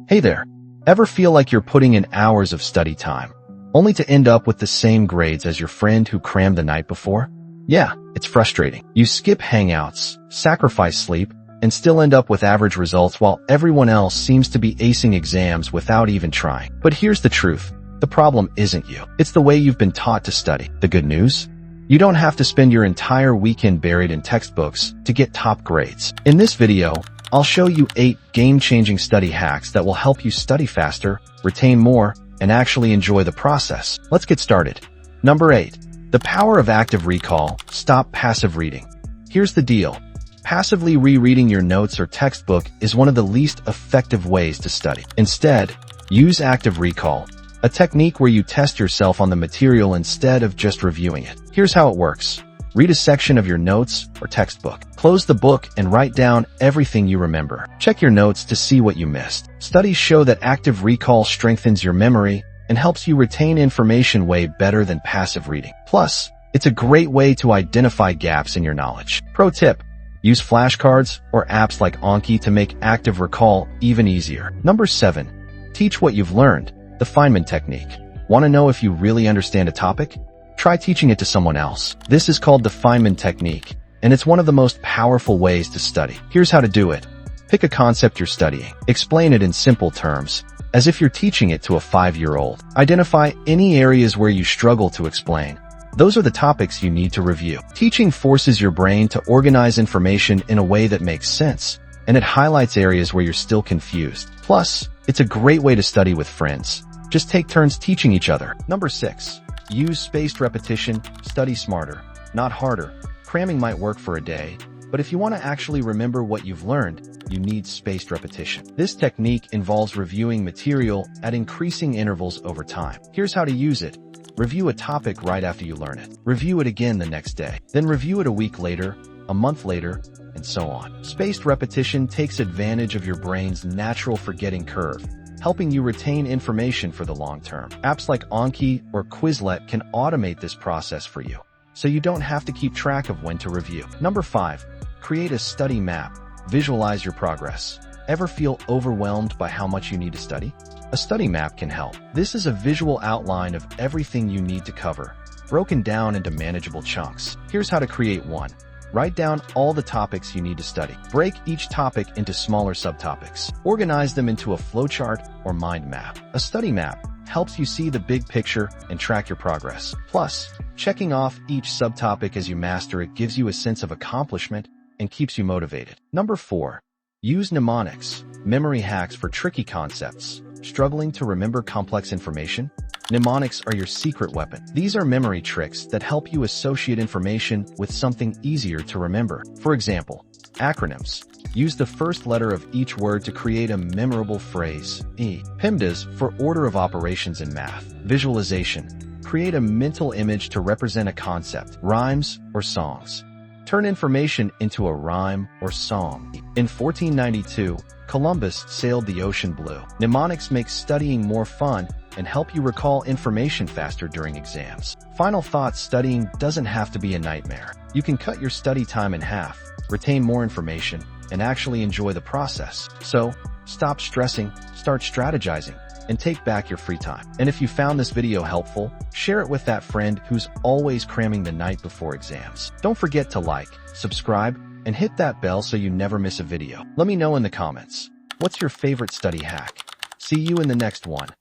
Hey there. Ever feel like you're putting in hours of study time, only to end up with the same grades as your friend who crammed the night before? Yeah, it's frustrating. You skip hangouts, sacrifice sleep, and still end up with average results while everyone else seems to be acing exams without even trying. But here's the truth. The problem isn't you. It's the way you've been taught to study. The good news? You don't have to spend your entire weekend buried in textbooks to get top grades. In this video, I'll show you 8 game-changing study hacks that will help you study faster, retain more, and actually enjoy the process. Let's get started. Number 8. The power of active recall. Stop passive reading. Here's the deal. Passively rereading your notes or textbook is one of the least effective ways to study. Instead, use active recall, a technique where you test yourself on the material instead of just reviewing it. Here's how it works. Read a section of your notes or textbook. Close the book and write down everything you remember. Check your notes to see what you missed. Studies show that active recall strengthens your memory and helps you retain information way better than passive reading. Plus, it's a great way to identify gaps in your knowledge. Pro tip: use flashcards or apps like Anki to make active recall even easier. Number 7. Teach what you've learned. The Feynman technique. Want to know if you really understand a topic? Try teaching it to someone else. This is called the Feynman technique, and it's one of the most powerful ways to study. Here's how to do it. Pick a concept you're studying. Explain it in simple terms, as if you're teaching it to a 5-year-old. Identify any areas where you struggle to explain. Those are the topics you need to review. Teaching forces your brain to organize information in a way that makes sense, and it highlights areas where you're still confused. Plus, it's a great way to study with friends. Just take turns teaching each other. Number 6. Use spaced repetition. Study smarter, not harder. Cramming might work for a day, but if you want to actually remember what you've learned, you need spaced repetition. This technique involves reviewing material at increasing intervals over time. Here's how to use it. Review a topic right after you learn it. Review it again the next day. Then review it a week later, a month later, and so on. Spaced repetition takes advantage of your brain's natural forgetting curve, helping you retain information for the long term. Apps like Anki or Quizlet can automate this process for you, so you don't have to keep track of when to review. Number 5. Create a study map. Visualize your progress. Ever feel overwhelmed by how much you need to study? A study map can help. This is a visual outline of everything you need to cover, broken down into manageable chunks. Here's how to create one. Write down all the topics you need to study. Break each topic into smaller subtopics. Organize them into a flowchart or mind map. A study map helps you see the big picture and track your progress. Plus, checking off each subtopic as you master it gives you a sense of accomplishment and keeps you motivated. Number 4. Use mnemonics. Memory hacks for tricky concepts. Struggling to remember complex information? Mnemonics are your secret weapon. These are memory tricks that help you associate information with something easier to remember. For example, acronyms. Use the first letter of each word to create a memorable phrase. PEMDAS for order of operations in math. Visualization. Create a mental image to represent a concept. Rhymes or songs. Turn information into a rhyme or song. In 1492, Columbus sailed the ocean blue. Mnemonics make studying more fun and help you recall information faster during exams. Final thoughts: studying doesn't have to be a nightmare. You can cut your study time in half, retain more information, and actually enjoy the process. So, stop stressing, start strategizing, and take back your free time. And if you found this video helpful, share it with that friend who's always cramming the night before exams. Don't forget to like, subscribe, and hit that bell so you never miss a video. Let me know in the comments. What's your favorite study hack? See you in the next one.